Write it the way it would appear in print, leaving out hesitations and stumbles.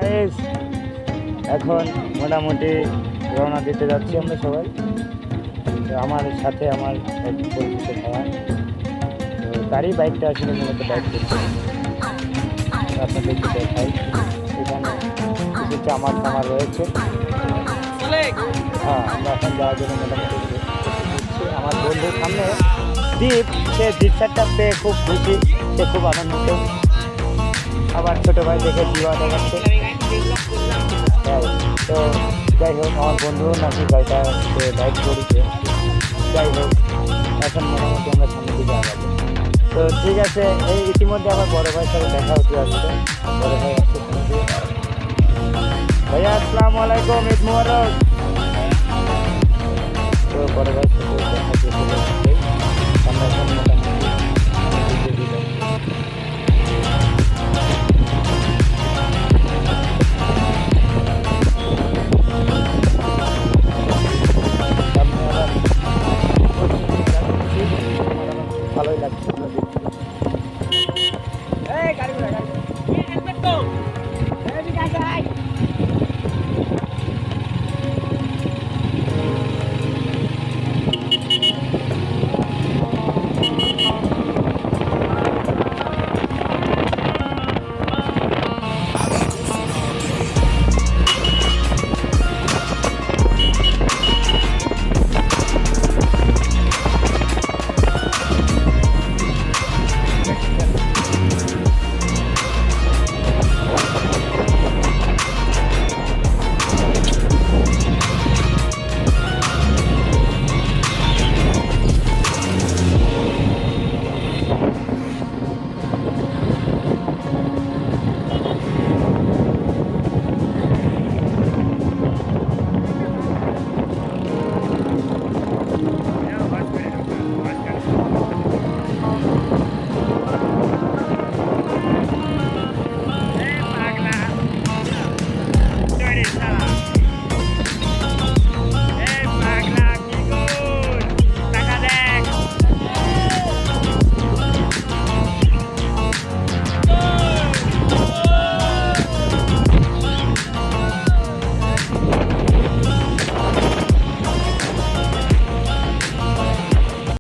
Guys এখন মোটামুটি রওনা দিতে যাচ্ছি আমরা সবাই। তো আমার সাথে আমার এক পরিচিত ভাইয়া, তো তারই বাইকটা আসলে মূলত বাইক করতে আপনাদেরকে দেখাই। এখানে কিছু চামার টামার রয়েছে। হ্যাঁ, আমরা এখন যাওয়ার জন্য মোটামুটি দিচ্ছি। আমার বন্ধুর সামনে দ্বীপ, সে দ্বীপ সাইডটা পেয়ে খুব খুশি, সে খুব আনন্দিত। আবার ছোটো ভাই দেখে জীবা দেখাচ্ছে। তো যাই হোক, আমার বন্ধুও নাকি গাড়িটা বাইক করেছে। যাই হোক, এখন মোটামুটি আমরা সামনের দিকে আগাবো। তো ঠিক আছে, এই ইতিমধ্যে আমার বড় ভাইয়ের সাথে দেখা হতে আসছে। বড় ভাই আসছে সামনে। ভাইয়া আসসালামু আলাইকুম, ঈদ মুবারক। তো বড় ভাইয়ের সাথে দেখা হতে